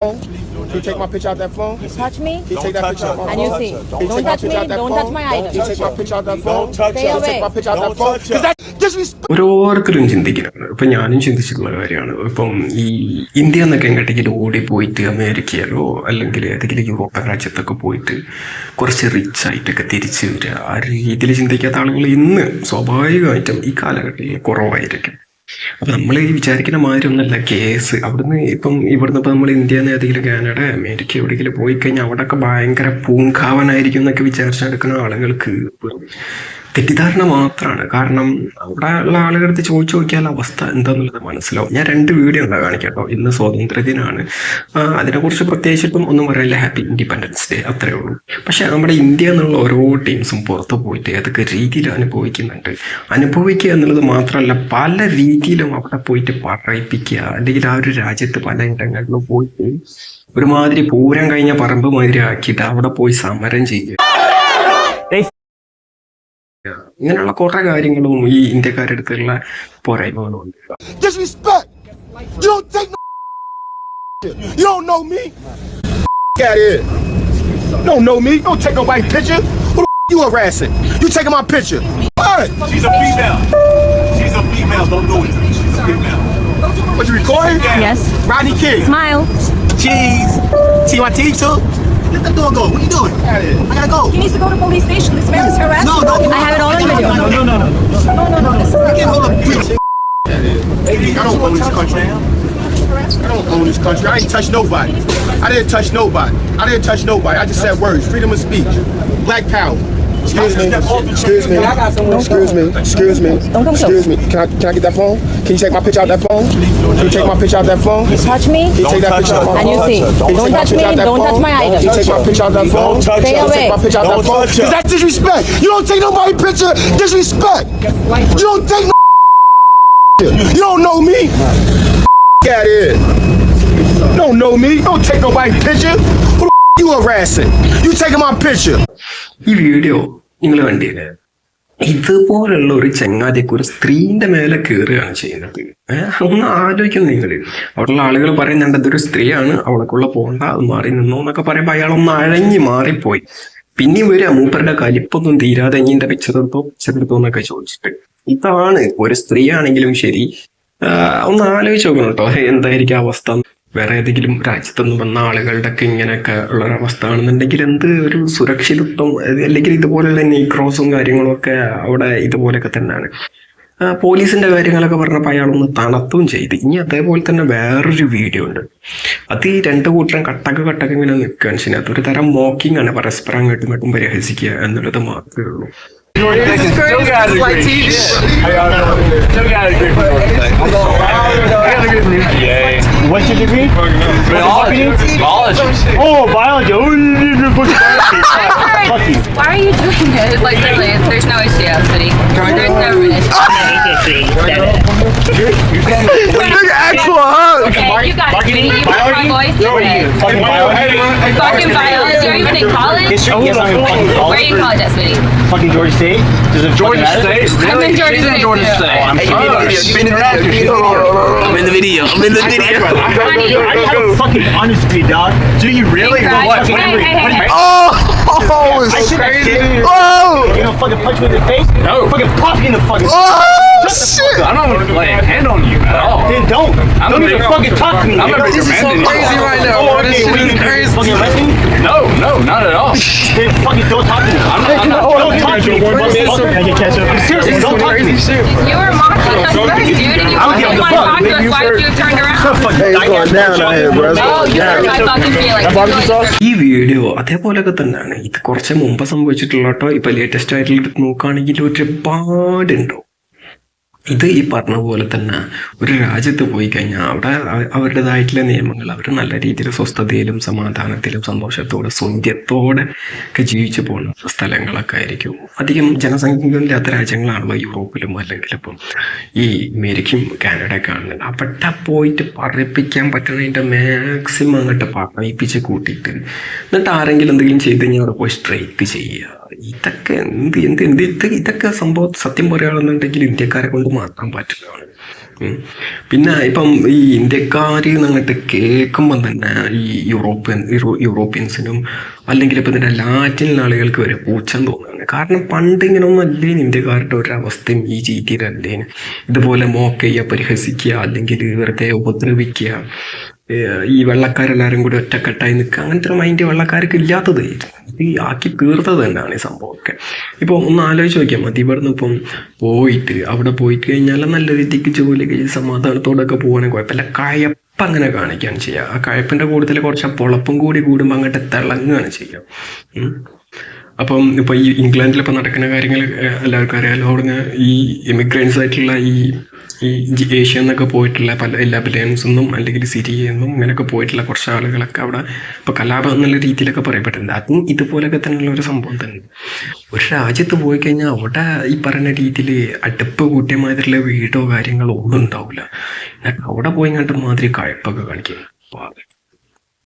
Can you take my picture out that phone? You touch me, Can you take that picture out my and you phone? see. Can you Don't take my touch me, picture out that don't phone? touch my Can you items. take my picture out that phone? Stay Can you away. take my picture out that phone? Because that disrespect. ഓരോരുത്തരും ചിന്തിക്കുന്നത് ഇപ്പം ഞാനും ചിന്തിച്ചിട്ടുള്ള കാര്യമാണ്. ഇപ്പം ഈ India എന്നൊക്കെ എങ്ങോട്ടെങ്കിലും ഓടിപ്പോയിട്ട് അമേരിക്കയിലോ അല്ലെങ്കിൽ ഏതെങ്കിലും യൂറോപ്യൻ രാജ്യത്തൊക്കെ പോയിട്ട് കുറച്ച് റിച്ച് ആയിട്ടൊക്കെ തിരിച്ചു വരിക, ആ രീതിയിൽ ചിന്തിക്കാത്ത ആളുകൾ ഇന്ന് സ്വാഭാവികമായിട്ടും ഈ കാലഘട്ടത്തിൽ കുറവായിരിക്കും. അപ്പം നമ്മൾ ഈ വിചാരിക്കുന്ന മാതിരി ഒന്നല്ല കേസ്. ഇവിടുന്ന് ഇപ്പം നമ്മൾ ഇന്ത്യയിൽ നിന്ന് ഏതെങ്കിലും കാനഡ, അമേരിക്ക എവിടെയെങ്കിലും പോയി കഴിഞ്ഞാൽ അവിടെയൊക്കെ ഭയങ്കര പൂങ്കാവനായിരിക്കും എന്നൊക്കെ വിചാരിച്ചെടുക്കുന്ന ആളുകൾക്ക് തെറ്റിദ്ധാരണ മാത്രമാണ്. കാരണം അവിടെ ഉള്ള ആളുകളടുത്ത് ചോദിച്ചു നോക്കിയാൽ അവസ്ഥ എന്താന്നുള്ളത് മനസ്സിലാവും. ഞാൻ 2 വീഡിയോ ഉണ്ടാ കാണിക്കാട്ടോ. ഇന്ന് സ്വാതന്ത്ര്യ ദിനമാണ്, അതിനെക്കുറിച്ച് പ്രത്യേകിച്ചിട്ടും ഒന്നും പറയില്ല. ഹാപ്പി ഇൻഡിപെൻഡൻസ് ഡേ അത്രേ ഉള്ളൂ. പക്ഷെ നമ്മുടെ ഇന്ത്യ എന്നുള്ള ഓരോ ടീംസും പുറത്ത് പോയിട്ട് ഏതൊക്കെ രീതിയിൽ അനുഭവിക്കുന്നുണ്ട്. അനുഭവിക്കുക എന്നുള്ളത് മാത്രമല്ല, പല രീതിയിലും അവിടെ പോയിട്ട് പറയിപ്പിക്കുക, അല്ലെങ്കിൽ ആ ഒരു രാജ്യത്ത് പല ഇടങ്ങളിലും പോയിട്ട് ഒരുമാതിരി പൂരം കഴിഞ്ഞ പറമ്പ് മാതിരി ആക്കിയിട്ട് അവിടെ പോയി സമരം ചെയ്യുക. ഇങ്ങനെയുള്ള കുറെ കാര്യങ്ങളും ഈ ഇന്ത്യക്കാരുടെ അടുത്തുള്ള പോരായ്മകളും ഉണ്ട്. Disrespect. You don't take no. You don't know me. Get out here. You don't know me. You don't take nobody's picture. Who the you harassing? You taking my picture? What? She's a female. She's a female. Don't do it. She's a female. What, you recording? Yes. Rodney King. Smile. Cheese. See my teeth too? Let the door go. What are you doing? I gotta go. He needs to go to police station. This man is harassing. No, no. I have it all on video. No. This is I can't hold up. I don't own this country. I don't own this country. I ain't touched nobody. I didn't touch nobody. I just said words. Freedom of speech. Black power. Excuse me. Can I get that phone? Can you take my picture out that phone? Can you take my picture out that phone? You touch me, Can you take that picture out my and you phone? see. Can you Don't take my touch picture me, out that don't phone? touch my Can you items. take my picture out that phone? Stay Can you away. take my picture out that phone? Because that's disrespect. You don't take nobody picture. Disrespect. You don't take no. You don't know me. Get out here. You don't know me. You don't take nobody's picture. Who the you harassing? You taking my picture. ഈ video നിങ്ങൾ കണ്ടില്ലേ? ഇതുപോലുള്ള ഒരു ചങ്ങാതിക്ക് ഒരു സ്ത്രീന്റെ മേലെ കയറുകയാണ് ചെയ്യുന്നത്. ഒന്ന് ആലോചിക്കുന്നു നിങ്ങൾ. അവിടെയുള്ള ആളുകൾ പറയുന്നുണ്ട് ഇതൊരു സ്ത്രീയാണ്, അവൾക്കുള്ള പോണ്ട, അത് മാറി നിന്നോ എന്നൊക്കെ പറയുമ്പോൾ അയാളൊന്ന് അഴഞ്ഞ് മാറിപ്പോയി. പിന്നെയും വരിക മൂപ്പരുടെ കലിപ്പൊന്നും തീരാതെ ഇഞ്ഞിന്റെ പിച്ചെടുത്തോ എന്നൊക്കെ ചോദിച്ചിട്ട്. ഇതാണ് ഒരു സ്ത്രീ ആണെങ്കിലും ശരി, ഒന്ന് ആലോചിച്ച് നോക്കണം കേട്ടോ എന്തായിരിക്കും അവസ്ഥ. വേറെ ഏതെങ്കിലും രാജ്യത്തുനിന്ന് വന്ന ആളുകളുടെ ഒക്കെ ഇങ്ങനെയൊക്കെ ഉള്ളൊരവസ്ഥ ആണെന്നുണ്ടെങ്കിൽ എന്ത് ഒരു സുരക്ഷിതത്വം, അല്ലെങ്കിൽ ഇതുപോലുള്ള നീക്രോസും കാര്യങ്ങളും ഒക്കെ അവിടെ ഇതുപോലെയൊക്കെ തന്നെയാണ്. പോലീസിന്റെ കാര്യങ്ങളൊക്കെ പറഞ്ഞപ്പോൾ അയാളൊന്ന് തണുത്തും ചെയ്ത്. ഇനി അതേപോലെ തന്നെ വേറൊരു വീഡിയോ ഉണ്ട്. അത് ഈ 2 കൂട്ടരും കട്ടക്ക് ഇങ്ങനെ നിൽക്കുകയാണ് ചെയ്യുന്നത്. ഒരു തരം മോക്കിംഗ് ആണ്, പരസ്പരം അങ്ങോട്ടും ഇങ്ങോട്ടും പരിഹസിക്കുക എന്നുള്ളത് മാത്രമേ ഉള്ളൂ. This is crazy. This is like TV. Still got a degree. I got a degree from UGA. What's your degree? Biology. Oh, biology. Oh, you need to put biology. Fuck you. Why are you doing this? It's like literally, there's no issue, City. There's no issue. Actual hug. Okay, you got it, City. You heard my voice. You're right. Fucking biology. Fucking biology. Are you even in college? History? Yes, I'm in fucking Where are college. you in college at, City? Fucking Georgia State. Does it Georgia fucking matter? State? I'm in Georgia She's in State, Georgia too. State. I'm I'm in the video. Honey, I have a fucking honest degree, dog. Do you really? Hey, What? hey. Oh, I it's said that crazy. shit. Oh, You gonna fucking punch me in the face? No. Fucking pop you in the fucking. oh, shit. I don't want to lay a hand on you at all. Then don't. I'm Don't a even big- fucking talk to me. I'm a nigga. bigger This is man than you. crazy right now, Oh, bro. okay. This shit What, is you gonna crazy. fucking arrest me? No, not at all. Then fucking don't talk to me. I'm not. Don't talk to me. Fucker. Can I get catch up? Seriously, don't talk to me. You were mocking us first, dude, and you I don't give didn't a want to fuck. talk to us. Why would you have turned around? Hey, it's going down out here, bro. It's Oh, going you hurt down. my fucking feelings. That barbecue sauce? ഈ video അതേപോലെയൊക്കെ തന്നെയാണ്. ഇത് കുറച്ച് മുമ്പ് സംഭവിച്ചിട്ടുള്ള കേട്ടോ. ഇപ്പൊ latest ആയിട്ടുള്ള നോക്കുകയാണെങ്കിൽ ഒരുപാടുണ്ടോ. ഇത് ഈ പറഞ്ഞ പോലെ തന്നെ ഒരു രാജ്യത്ത് പോയി കഴിഞ്ഞാൽ അവിടെ അവരുടേതായിട്ടുള്ള നിയമങ്ങൾ, അവർ നല്ല രീതിയിൽ സ്വസ്ഥതയിലും സമാധാനത്തിലും സന്തോഷത്തോടെ സ്വന്ത്യത്തോടെ ഒക്കെ ജീവിച്ചു പോകുന്ന സ്ഥലങ്ങളൊക്കെ ആയിരിക്കും. അധികം ജനസംഖ്യയില്ലാത്ത രാജ്യങ്ങളാണല്ലോ യൂറോപ്പിലും അല്ലെങ്കിൽ ഇപ്പം ഈ അമേരിക്കയും കാനഡയൊക്കെ ആണെന്നുണ്ട്. അവിടെ പോയിട്ട് പറയിപ്പിക്കാൻ പറ്റുന്നതിൻ്റെ മാക്സിമം അങ്ങോട്ട് പറയിപ്പിച്ച് കൂട്ടിയിട്ട് എന്നിട്ട് ആരെങ്കിലും എന്തെങ്കിലും ചെയ്ത് കഴിഞ്ഞാൽ അവിടെ പോയി സ്ട്രൈക്ക് ചെയ്യുക. ഇതൊക്കെ ഇതൊക്കെ സംഭവം സത്യം പറയുകയാണെന്നുണ്ടെങ്കിൽ ഇന്ത്യക്കാരെ കൊണ്ട് മാത്രം പറ്റുന്നതാണ്. പിന്നെ ഇപ്പം ഈ ഇന്ത്യക്കാർ അങ്ങോട്ട് കേൾക്കുമ്പം തന്നെ ഈ യൂറോപ്യൻസിനും അല്ലെങ്കിൽ ഇപ്പം തന്നെ ലാറ്റിൻ ആളുകൾക്ക് വരെ പൂച്ചം തോന്നുന്നു. കാരണം പണ്ട് ഇങ്ങനെ ഒന്നും അല്ലേന് ഇന്ത്യക്കാരുടെ ഒരു അവസ്ഥയും ഈ രീതിയിലല്ലേന്. ഇതുപോലെ മോക്ക് ചെയ്യുക, പരിഹസിക്കുക, അല്ലെങ്കിൽ വെറുതെ ഉപദ്രവിക്കുക, ഈ വെള്ളക്കാരെല്ലാവരും കൂടി ഒറ്റക്കെട്ടായി നിൽക്കുക, അങ്ങനത്തെ ഒരു മൈൻഡ് വെള്ളക്കാർക്ക് ഇല്ലാത്തത് ഈ ആക്കി തീർത്തത് തന്നെയാണ് ഈ സംഭവമൊക്കെ. ഇപ്പോൾ ഒന്ന് ആലോചിച്ച് നോക്കിയാൽ മതി, ഇവിടുന്ന് ഇപ്പം അവിടെ പോയിട്ട് കഴിഞ്ഞാൽ നല്ല രീതിക്ക് ജോലി കഴിഞ്ഞ് സമാധാനത്തോടൊക്കെ പോകാനും കുഴപ്പമില്ല. കയപ്പ് അങ്ങനെ കാണിക്കുകയാണ് ചെയ്യുക. ആ കയപ്പിൻ്റെ കൂടുതൽ കുറച്ച് പൊളപ്പും കൂടി കൂടുമ്പോൾ അങ്ങോട്ട് തിളങ്ങുകയാണ് ചെയ്യുക. അപ്പം ഇപ്പോൾ ഈ ഇംഗ്ലണ്ടിലിപ്പോൾ നടക്കുന്ന കാര്യങ്ങൾ എല്ലാവർക്കും അറിയാമല്ലോ. അവിടുന്ന് ഈ ഇമിഗ്രൻസ് ആയിട്ടുള്ള ഈ ഏഷ്യ എന്നൊക്കെ പോയിട്ടുള്ള പല ലബനാൻസെന്നും അല്ലെങ്കിൽ സിരിയയിൽ നിന്നും ഇങ്ങനെയൊക്കെ പോയിട്ടുള്ള കുറച്ച് ആളുകളൊക്കെ അവിടെ ഇപ്പോൾ കലാപം എന്നുള്ള രീതിയിലൊക്കെ പറയപ്പെട്ടിട്ടുണ്ട്. അതും ഇതുപോലൊക്കെ തന്നെയുള്ള ഒരു സംഭവം തന്നെ. ഒരു രാജ്യത്ത് പോയി കഴിഞ്ഞാൽ അവിടെ ഈ പറയുന്ന രീതിയിൽ അടുപ്പ് കൂട്ടിയ മാതിരിയുള്ള വീടോ കാര്യങ്ങളോ ഒന്നും ഉണ്ടാവില്ല. അവിടെ പോയി കണ്ട മാതിരി കഴപ്പൊക്കെ കാണിക്കും.